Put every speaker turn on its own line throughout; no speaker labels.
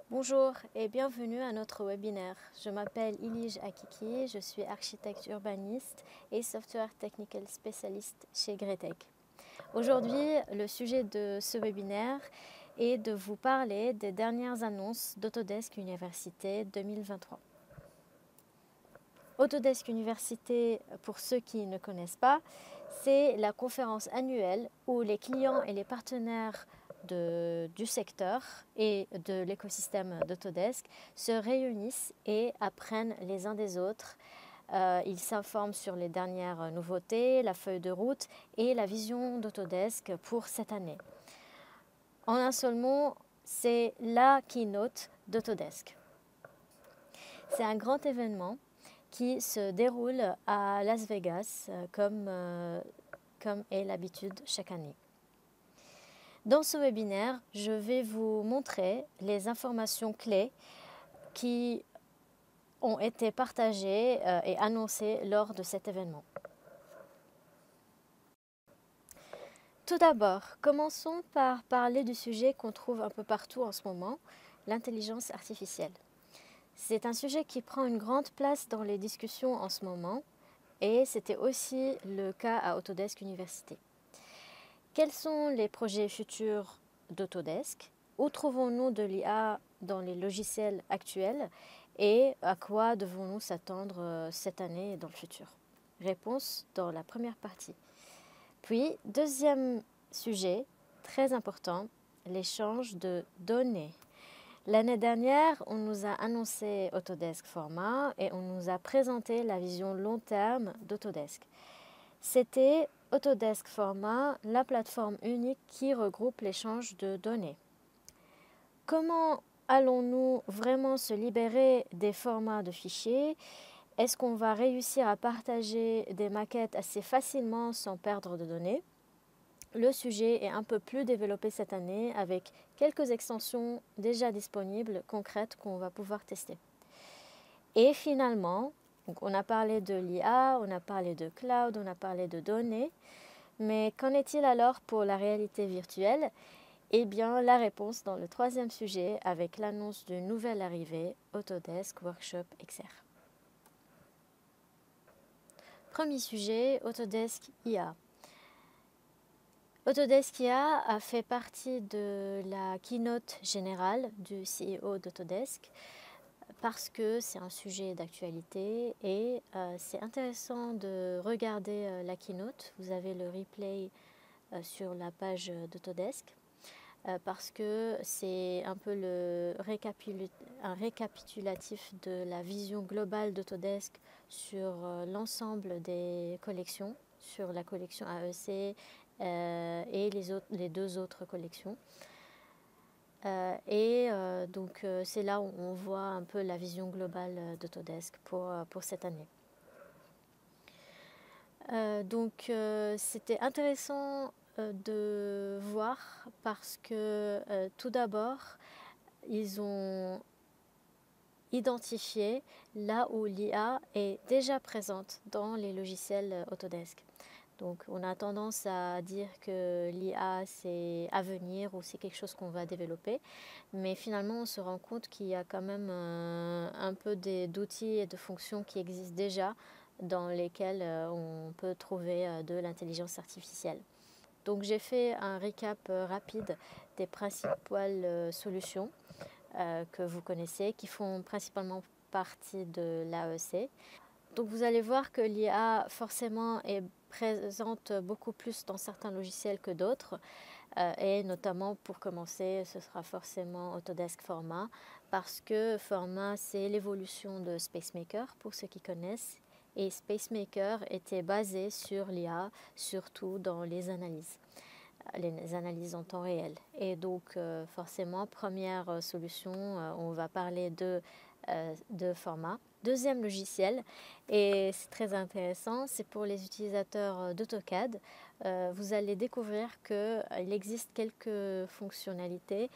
Bonjour et bienvenue à notre webinaire. Je m'appelle Ilige Akiki, je suis architecte urbaniste et software technical spécialiste chez Gretec. Aujourd'hui, le sujet de ce webinaire est de vous parler des dernières annonces d'Autodesk Université 2023. Autodesk Université, pour ceux qui ne connaissent pas, c'est la conférence annuelle où les clients et les partenaires du secteur et de l'écosystème d'Autodesk se réunissent et apprennent les uns des autres. Ils s'informent sur les dernières nouveautés, la feuille de route et la vision d'Autodesk pour cette année. En un seul mot, c'est la keynote d'Autodesk. C'est un grand événement qui se déroule à Las Vegas comme est l'habitude chaque année. Dans ce webinaire, je vais vous montrer les informations clés qui ont été partagées et annoncées lors de cet événement. Tout d'abord, commençons par parler du sujet qu'on trouve un peu partout en ce moment, l'intelligence artificielle. C'est un sujet qui prend une grande place dans les discussions en ce moment et c'était aussi le cas à Autodesk Université. Quels sont les projets futurs d'Autodesk? Où trouvons-nous de l'IA dans les logiciels actuels? Et à quoi devons-nous s'attendre cette année et dans le futur? Réponse dans la première partie. Puis, deuxième sujet, très important, l'échange de données. L'année dernière, on nous a annoncé Autodesk Forma et on nous a présenté la vision long terme d'Autodesk. C'était Autodesk Forma, la plateforme unique qui regroupe l'échange de données. Comment allons-nous vraiment se libérer des formats de fichiers? Est-ce qu'on va réussir à partager des maquettes assez facilement sans perdre de données? Le sujet est un peu plus développé cette année avec quelques extensions déjà disponibles, concrètes, qu'on va pouvoir tester. Et finalement, donc on a parlé de l'IA, on a parlé de cloud, on a parlé de données, mais qu'en est-il alors pour la réalité virtuelle? Eh bien, la réponse dans le troisième sujet avec l'annonce d'une nouvelle arrivée, Autodesk Workshop XR. Premier sujet, Autodesk IA. Autodesk IA a fait partie de la keynote générale du CEO d'Autodesk parce que c'est un sujet d'actualité et c'est intéressant de regarder la keynote. Vous avez le replay sur la page d'Autodesk parce que c'est un peu un récapitulatif de la vision globale d'Autodesk sur l'ensemble des collections, sur la collection AEC et les deux autres collections. Donc c'est là où on voit un peu la vision globale d'Autodesk pour cette année. Donc c'était intéressant de voir parce que tout d'abord, ils ont identifié là où l'IA est déjà présente dans les logiciels Autodesk. Donc on a tendance à dire que l'IA c'est à venir ou c'est quelque chose qu'on va développer, mais finalement on se rend compte qu'il y a quand même un peu d'outils et de fonctions qui existent déjà dans lesquels on peut trouver de l'intelligence artificielle. Donc j'ai fait un recap rapide des principales solutions que vous connaissez, qui font principalement partie de l'AEC. Donc vous allez voir que l'IA forcément est présente beaucoup plus dans certains logiciels que d'autres. Et notamment pour commencer, ce sera forcément Autodesk Forma, parce que Forma c'est l'évolution de SpaceMaker pour ceux qui connaissent. Et SpaceMaker était basé sur l'IA, surtout dans les analyses en temps réel. Et donc forcément, première solution, on va parler de Forma. Deuxième logiciel, et c'est très intéressant, c'est pour les utilisateurs d'AutoCAD. Vous allez découvrir qu'il existe quelques fonctionnalités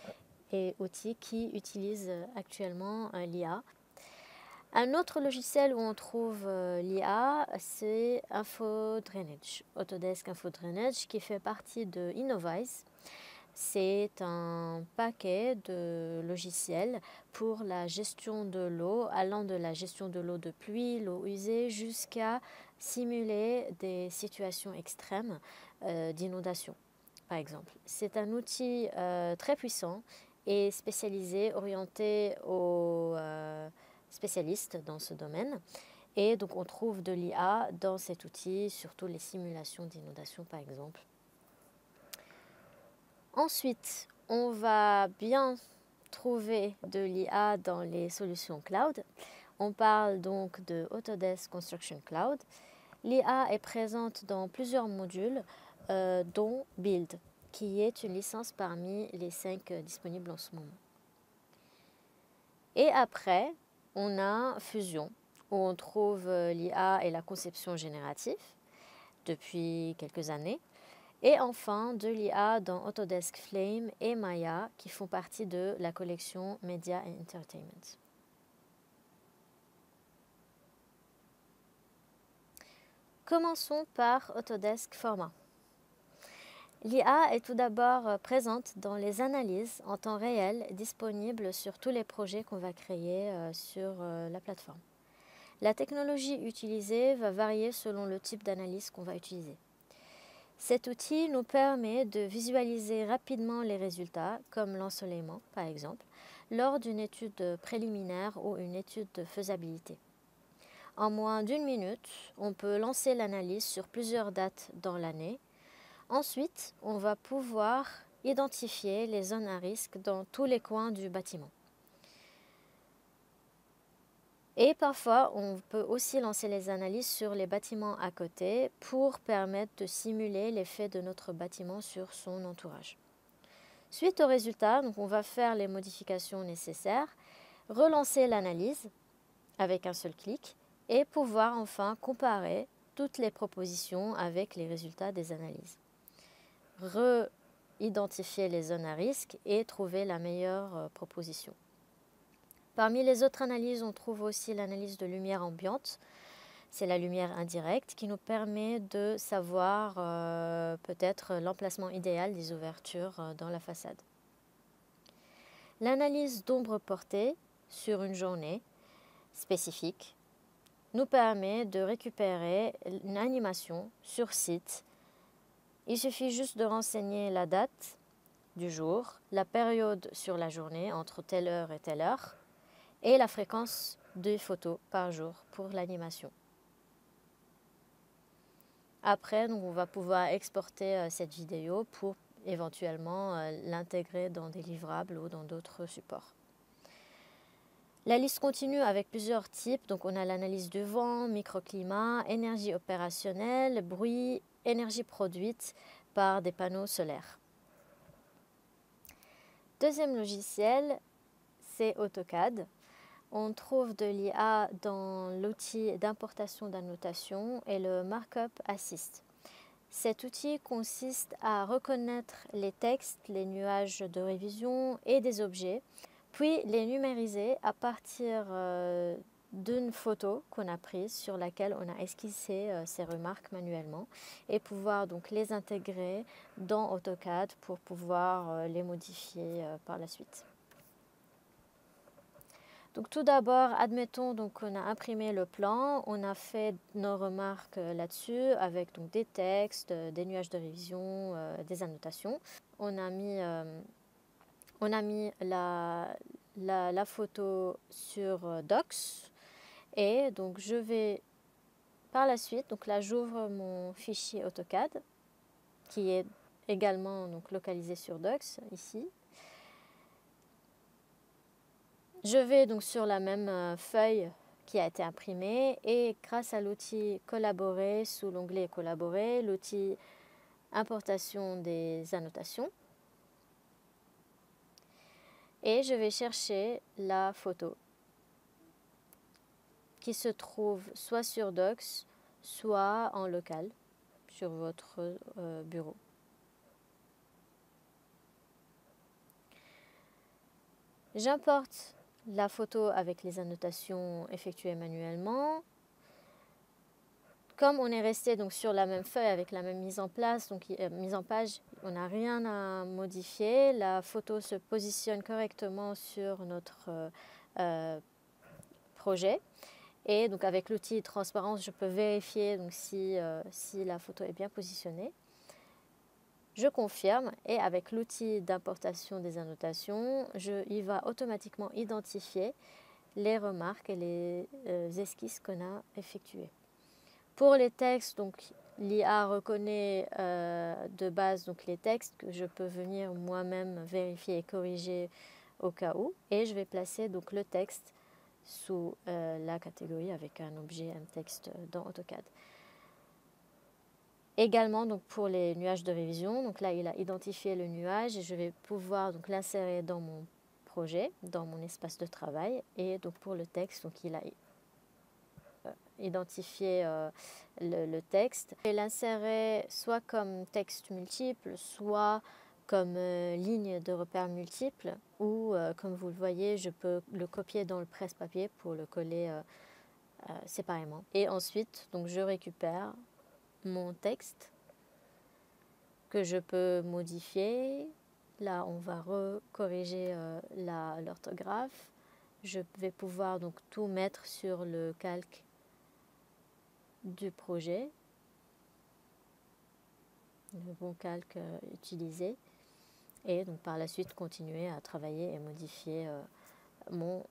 et outils qui utilisent actuellement l'IA. Un autre logiciel où on trouve l'IA, c'est InfoDrainage, Autodesk InfoDrainage, qui fait partie de Innovyze. C'est un paquet de logiciels pour la gestion de l'eau, allant de la gestion de l'eau de pluie, l'eau usée, jusqu'à simuler des situations extrêmes d'inondation, par exemple. C'est un outil très puissant et spécialisé, orienté aux spécialistes dans ce domaine. Et donc on trouve de l'IA dans cet outil, surtout les simulations d'inondation, par exemple. Ensuite, on va bien trouver de l'IA dans les solutions cloud. On parle donc de Autodesk Construction Cloud. L'IA est présente dans plusieurs modules, dont Build, qui est une licence parmi les 5 disponibles en ce moment. Et après, on a Fusion, où on trouve l'IA et la conception générative depuis quelques années. Et enfin, de l'IA dans Autodesk Flame et Maya, qui font partie de la collection Media and Entertainment. Commençons par Autodesk Forma. L'IA est tout d'abord présente dans les analyses en temps réel disponibles sur tous les projets qu'on va créer sur la plateforme. La technologie utilisée va varier selon le type d'analyse qu'on va utiliser. Cet outil nous permet de visualiser rapidement les résultats, comme l'ensoleillement par exemple, lors d'une étude préliminaire ou une étude de faisabilité. En moins d'1 minute, on peut lancer l'analyse sur plusieurs dates dans l'année. Ensuite, on va pouvoir identifier les zones à risque dans tous les coins du bâtiment. Et parfois, on peut aussi lancer les analyses sur les bâtiments à côté pour permettre de simuler l'effet de notre bâtiment sur son entourage. Suite aux résultats, donc on va faire les modifications nécessaires, relancer l'analyse avec un seul clic et pouvoir enfin comparer toutes les propositions avec les résultats des analyses. Re-identifier les zones à risque et trouver la meilleure proposition. Parmi les autres analyses, on trouve aussi l'analyse de lumière ambiante. C'est la lumière indirecte qui nous permet de savoir peut-être l'emplacement idéal des ouvertures dans la façade. L'analyse d'ombre portée sur une journée spécifique nous permet de récupérer une animation sur site. Il suffit juste de renseigner la date du jour, la période sur la journée entre telle heure et telle heure, et la fréquence de photos par jour pour l'animation. Après, donc, on va pouvoir exporter cette vidéo pour éventuellement l'intégrer dans des livrables ou dans d'autres supports. La liste continue avec plusieurs types. Donc, on a l'analyse du vent, microclimat, énergie opérationnelle, bruit, énergie produite par des panneaux solaires. Deuxième logiciel, c'est AutoCAD. On trouve de l'IA dans l'outil d'importation d'annotation et le Markup Assist. Cet outil consiste à reconnaître les textes, les nuages de révision et des objets, puis les numériser à partir d'une photo qu'on a prise sur laquelle on a esquissé ces remarques manuellement et pouvoir donc les intégrer dans AutoCAD pour pouvoir les modifier par la suite. Donc tout d'abord, admettons qu'on a imprimé le plan, on a fait nos remarques là-dessus avec donc des textes, des nuages de révision, des annotations. On a mis la photo sur Docs et donc je vais par la suite, donc là j'ouvre mon fichier AutoCAD qui est également donc localisé sur Docs ici. Je vais donc sur la même feuille qui a été imprimée et grâce à l'outil Collaborer sous l'onglet Collaborer, l'outil Importation des annotations, et je vais chercher la photo qui se trouve soit sur Docs, soit en local sur votre bureau. J'importe la photo avec les annotations effectuées manuellement Comme on est resté donc sur la même feuille avec la même mise en place, donc mise en page, on n'a rien à modifier. La photo se positionne correctement sur notre projet. Et donc avec l'outil transparence, je peux vérifier donc si la photo est bien positionnée. Je confirme et avec l'outil d'importation des annotations, il va automatiquement identifier les remarques et les esquisses qu'on a effectuées. Pour les textes, donc l'IA reconnaît de base donc, les textes que je peux venir moi-même vérifier et corriger au cas où. Et je vais placer donc, le texte sous la catégorie avec un objet, un texte dans AutoCAD. Également donc, pour les nuages de révision, donc là il a identifié le nuage et je vais pouvoir donc, l'insérer dans mon projet, dans mon espace de travail. Et donc pour le texte, donc, il a identifier le texte et l'insérer soit comme texte multiple, soit comme ligne de repère multiple ou comme vous le voyez, je peux le copier dans le presse-papier pour le coller séparément. Et ensuite, donc, je récupère mon texte que je peux modifier. Là, on va recorriger l'orthographe. Je vais pouvoir donc tout mettre sur le calque du projet, le bon calque utilisé, et donc par la suite continuer à travailler et modifier mon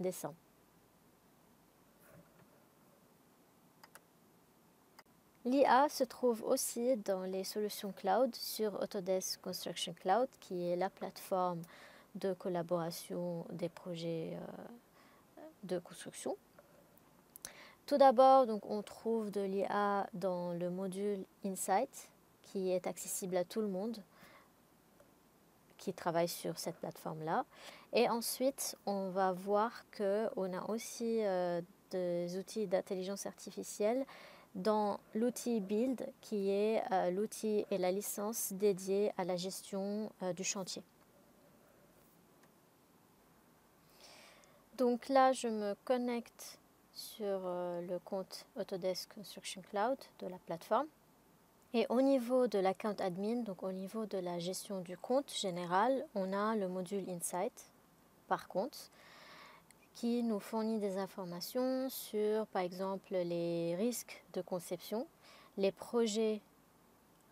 dessin. L'IA se trouve aussi dans les solutions cloud sur Autodesk Construction Cloud, qui est la plateforme de collaboration des projets de construction. Tout d'abord, donc, on trouve de l'IA dans le module Insight, qui est accessible à tout le monde qui travaille sur cette plateforme-là. Et ensuite, on va voir qu'on a aussi des outils d'intelligence artificielle dans l'outil Build, qui est l'outil et la licence dédiée à la gestion du chantier. Donc là, je me connecte sur le compte Autodesk Construction Cloud de la plateforme. Et au niveau de l'account admin, donc au niveau de la gestion du compte général, on a le module Insight, par contre, qui nous fournit des informations sur, par exemple, les risques de conception, les projets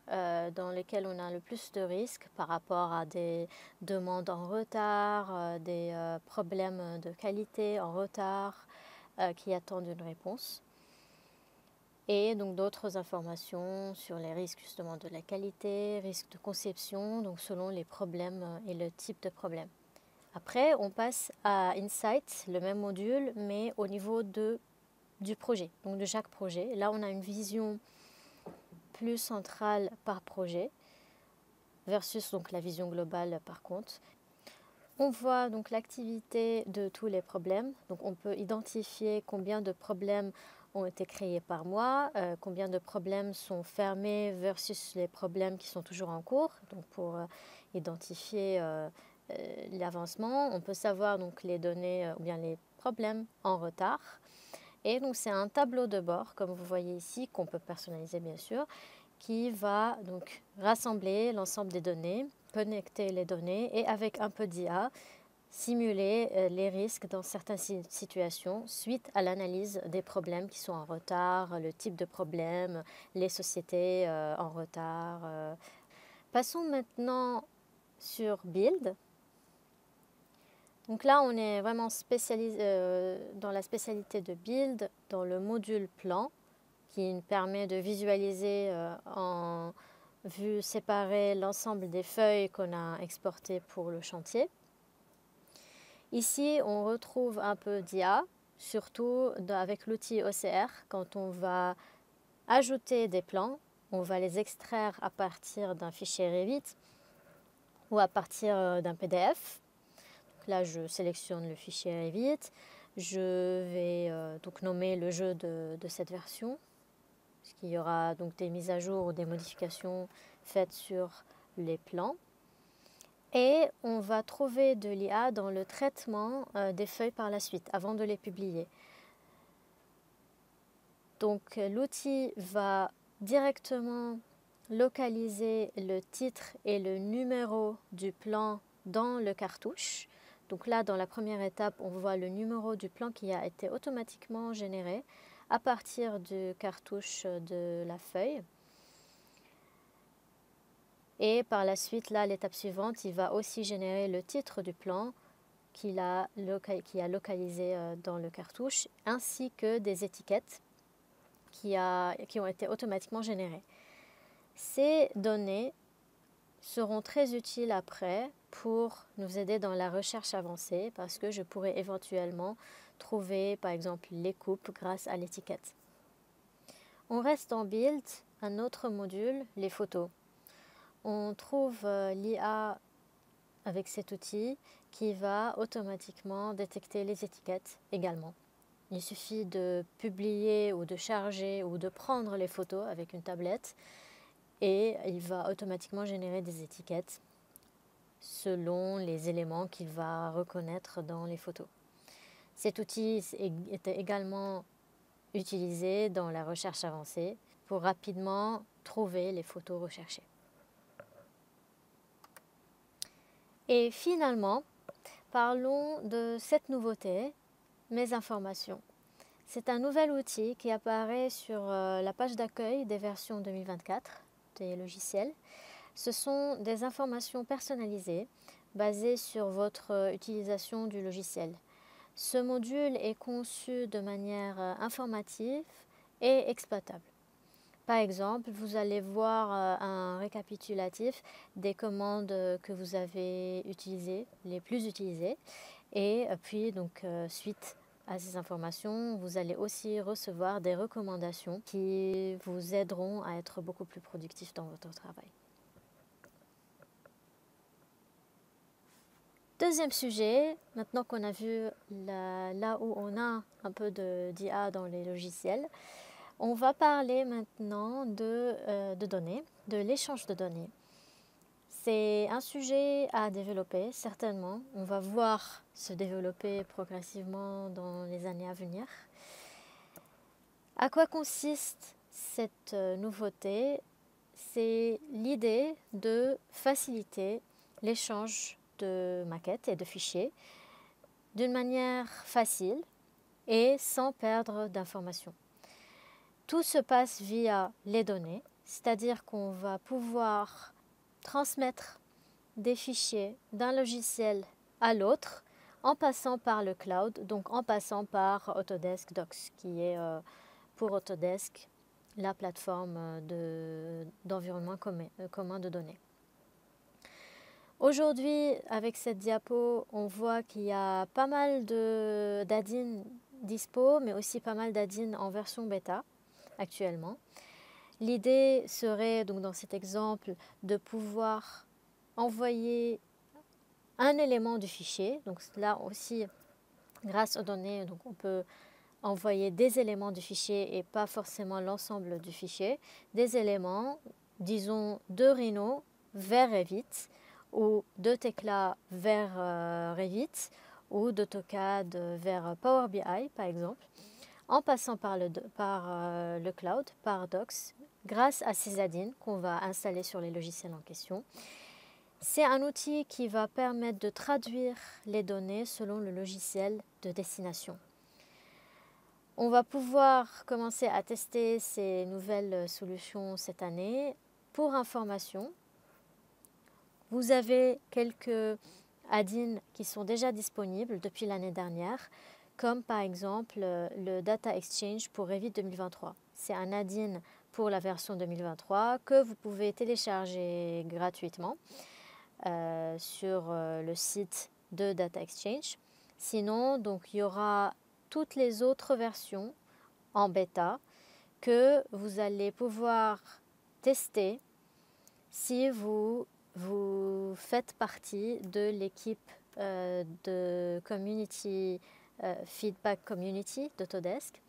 dans lesquels on a le plus de risques par rapport à des demandes en retard, des problèmes de qualité en retard qui attendent une réponse. Et donc d'autres informations sur les risques justement de la qualité, risques de conception, donc selon les problèmes et le type de problème. Après, on passe à Insight, le même module, mais au niveau du projet, donc de chaque projet. Là, on a une vision plus centrale par projet versus donc la vision globale par contre. On voit donc l'activité de tous les problèmes. Donc on peut identifier combien de problèmes ont été créés par mois, combien de problèmes sont fermés versus les problèmes qui sont toujours en cours. Donc pour identifier l'avancement, on peut savoir donc les données ou bien les problèmes en retard. Et donc c'est un tableau de bord, comme vous voyez ici, qu'on peut personnaliser bien sûr, qui va donc rassembler l'ensemble des données, connecter les données et avec un peu d'IA, simuler les risques dans certaines situations suite à l'analyse des problèmes qui sont en retard, le type de problème, les sociétés en retard. Passons maintenant sur Build. Donc là, on est vraiment spécialisé dans la spécialité de Build, dans le module plan, qui nous permet de visualiser en vue séparée l'ensemble des feuilles qu'on a exportées pour le chantier. Ici, on retrouve un peu d'IA, surtout avec l'outil OCR. Quand on va ajouter des plans, on va les extraire à partir d'un fichier Revit ou à partir d'un PDF. Donc là, je sélectionne le fichier Revit. Je vais donc nommer le jeu de cette version. Il y aura donc des mises à jour ou des modifications faites sur les plans. Et on va trouver de l'IA dans le traitement des feuilles par la suite, avant de les publier. Donc l'outil va directement localiser le titre et le numéro du plan dans le cartouche. Donc là, dans la première étape, on voit le numéro du plan qui a été automatiquement généré à partir du cartouche de la feuille. Et par la suite, là, l'étape suivante, il va aussi générer le titre du plan qu'il a localisé dans le cartouche, ainsi que des étiquettes qui ont été automatiquement générées. Ces données seront très utiles après pour nous aider dans la recherche avancée parce que je pourrais éventuellement trouver par exemple les coupes grâce à l'étiquette. On reste en build, un autre module, les photos. On trouve l'IA avec cet outil qui va automatiquement détecter les étiquettes également. Il suffit de publier ou de charger ou de prendre les photos avec une tablette et il va automatiquement générer des étiquettes selon les éléments qu'il va reconnaître dans les photos. Cet outil était également utilisé dans la recherche avancée pour rapidement trouver les photos recherchées. Et finalement, parlons de cette nouveauté, Mes informations. C'est un nouvel outil qui apparaît sur la page d'accueil des versions 2024 des logiciels. Ce sont des informations personnalisées basées sur votre utilisation du logiciel. Ce module est conçu de manière informative et exploitable. Par exemple, vous allez voir un récapitulatif des commandes que vous avez utilisées, les plus utilisées. Et puis, donc, suite à ces informations, vous allez aussi recevoir des recommandations qui vous aideront à être beaucoup plus productif dans votre travail. Deuxième sujet, maintenant qu'on a vu là où on a un peu d'IA dans les logiciels, on va parler maintenant de données, de l'échange de données. C'est un sujet à développer, certainement. On va voir se développer progressivement dans les années à venir. À quoi consiste cette nouveauté? C'est l'idée de faciliter l'échange de maquettes et de fichiers d'une manière facile et sans perdre d'informations. Tout se passe via les données, c'est-à-dire qu'on va pouvoir transmettre des fichiers d'un logiciel à l'autre en passant par le cloud, donc en passant par Autodesk Docs, qui est pour Autodesk la plateforme d'environnement commun de données. Aujourd'hui, avec cette diapo, on voit qu'il y a pas mal d'add-ins dispo, mais aussi pas mal d'add-ins en version bêta actuellement. L'idée serait, donc dans cet exemple, de pouvoir envoyer un élément du fichier. Donc là aussi, grâce aux données, donc on peut envoyer des éléments du fichier et pas forcément l'ensemble du fichier. Des éléments, disons de Rhino vers Revit ou de Tekla vers Revit ou d'AutoCAD vers Power BI par exemple, en passant par le cloud, par Docs, grâce à ces add-ins qu'on va installer sur les logiciels en question. C'est un outil qui va permettre de traduire les données selon le logiciel de destination. On va pouvoir commencer à tester ces nouvelles solutions cette année. Pour information, vous avez quelques add-ins qui sont déjà disponibles depuis l'année dernière, comme par exemple le Data Exchange pour Revit 2023. C'est un add-in pour la version 2023 que vous pouvez télécharger gratuitement sur le site de Data Exchange. Sinon, donc, il y aura toutes les autres versions en bêta que vous allez pouvoir tester si vous faites partie de l'équipe de Community Feedback Community d'Autodesk.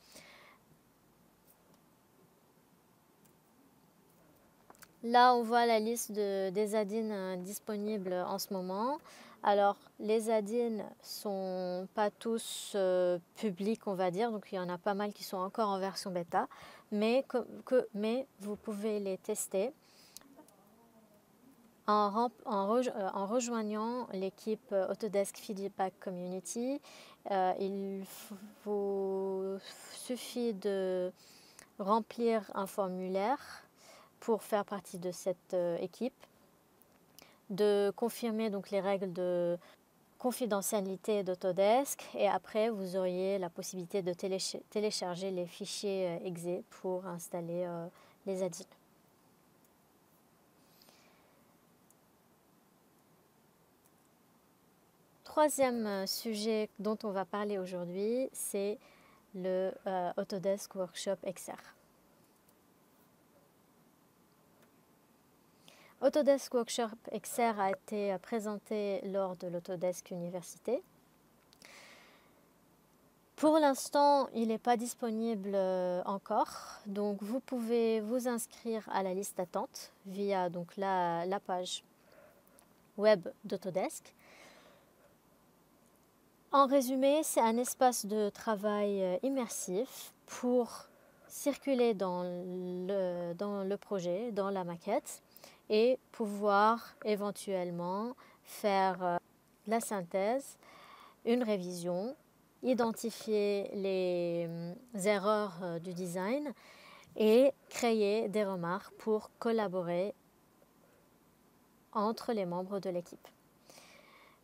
Là, on voit la liste des add-ins disponibles en ce moment. Alors, les add-ins sont pas tous publics, on va dire, donc il y en a pas mal qui sont encore en version bêta, mais vous pouvez les tester en rejoignant l'équipe Autodesk Feedback Community. Il vous suffit de remplir un formulaire pour faire partie de cette équipe, de confirmer donc les règles de confidentialité d'Autodesk, et après vous auriez la possibilité de télécharger les fichiers exe pour installer les add-ins. Troisième sujet dont on va parler aujourd'hui, c'est le Autodesk Workshop XR. Autodesk Workshop XR a été présenté lors de l'Autodesk Université. Pour l'instant, il n'est pas disponible encore, donc vous pouvez vous inscrire à la liste d'attente via donc, la page web d'Autodesk. En résumé, c'est un espace de travail immersif pour circuler dans le projet, dans la maquette, et pouvoir éventuellement faire la synthèse, une révision, identifier les erreurs du design et créer des remarques pour collaborer entre les membres de l'équipe.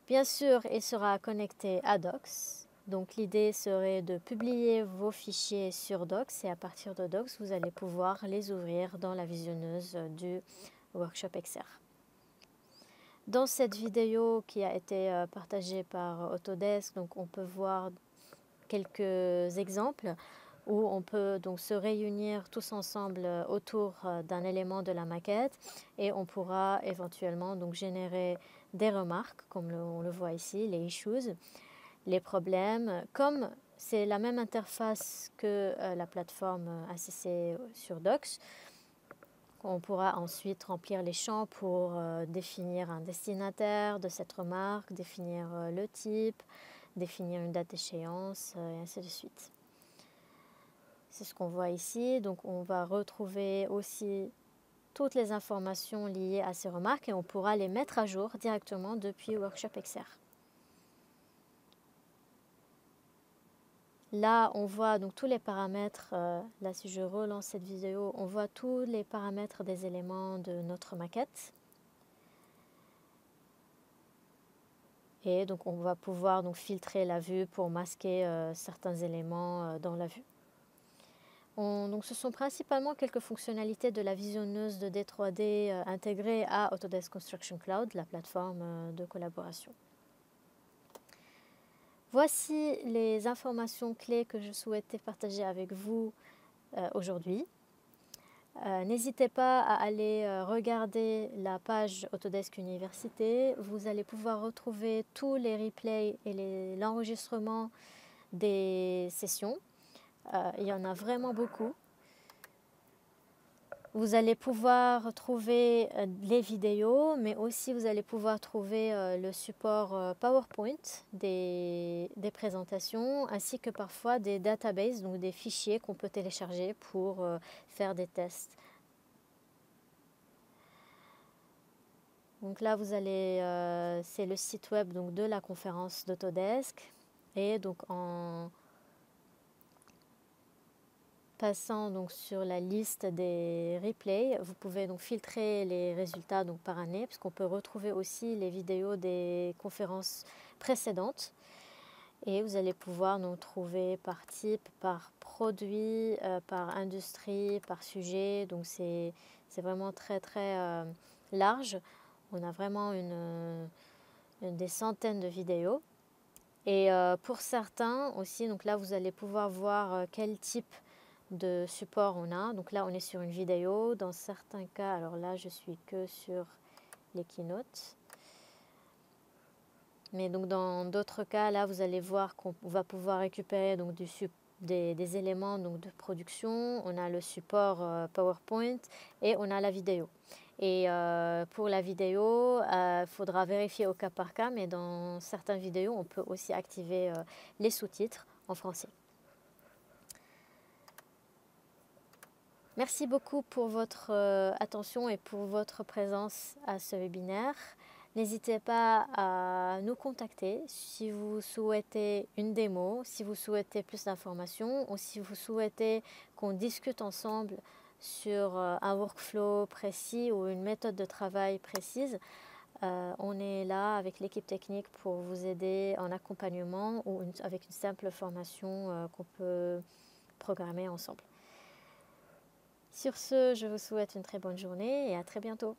Bien sûr, il sera connecté à Docs. Donc l'idée serait de publier vos fichiers sur Docs, et à partir de Docs, vous allez pouvoir les ouvrir dans la visionneuse du Workshop XR. Dans cette vidéo qui a été partagée par Autodesk, donc on peut voir quelques exemples où on peut donc se réunir tous ensemble autour d'un élément de la maquette, et on pourra éventuellement donc générer des remarques, comme on le voit ici, les issues, les problèmes. Comme c'est la même interface que la plateforme ACC sur Docs, on pourra ensuite remplir les champs pour définir un destinataire de cette remarque, définir le type, définir une date d'échéance, et ainsi de suite. C'est ce qu'on voit ici. Donc on va retrouver aussi toutes les informations liées à ces remarques, et on pourra les mettre à jour directement depuis Workshop XR. Là, on voit donc tous les paramètres. Là, si je relance cette vidéo, on voit tous les paramètres des éléments de notre maquette. Et donc, on va pouvoir donc filtrer la vue pour masquer certains éléments dans la vue. Donc, ce sont principalement quelques fonctionnalités de la visionneuse de D3D intégrée à Autodesk Construction Cloud, la plateforme de collaboration. Voici les informations clés que je souhaitais partager avec vous aujourd'hui. N'hésitez pas à aller regarder la page Autodesk Université. Vous allez pouvoir retrouver tous les replays et l'enregistrement des sessions. Il y en a vraiment beaucoup. Vous allez pouvoir trouver les vidéos, mais aussi vous allez pouvoir trouver le support PowerPoint des présentations, ainsi que parfois des databases, donc des fichiers qu'on peut télécharger pour faire des tests. Donc là, vous allez, c'est le site web donc, de la conférence d'Autodesk, et donc en passant donc sur la liste des replays, vous pouvez donc filtrer les résultats donc par année, puisqu'on peut retrouver aussi les vidéos des conférences précédentes, et vous allez pouvoir nous trouver par type, par produit, par industrie, par sujet. Donc c'est vraiment très très large. On a vraiment des centaines de vidéos. Et pour certains aussi, donc là vous allez pouvoir voir quel type de support on a. Donc là on est sur une vidéo. Dans certains cas, alors là je suis que sur les keynotes. Mais donc dans d'autres cas, là vous allez voir qu'on va pouvoir récupérer donc des éléments donc de production. On a le support PowerPoint et on a la vidéo. Et pour la vidéo, il faudra vérifier au cas par cas, mais dans certaines vidéos, on peut aussi activer les sous-titres en français. Merci beaucoup pour votre attention et pour votre présence à ce webinaire. N'hésitez pas à nous contacter si vous souhaitez une démo, si vous souhaitez plus d'informations ou si vous souhaitez qu'on discute ensemble sur un workflow précis ou une méthode de travail précise. On est là avec l'équipe technique pour vous aider en accompagnement ou avec une simple formation qu'on peut programmer ensemble. Sur ce, je vous souhaite une très bonne journée et à très bientôt.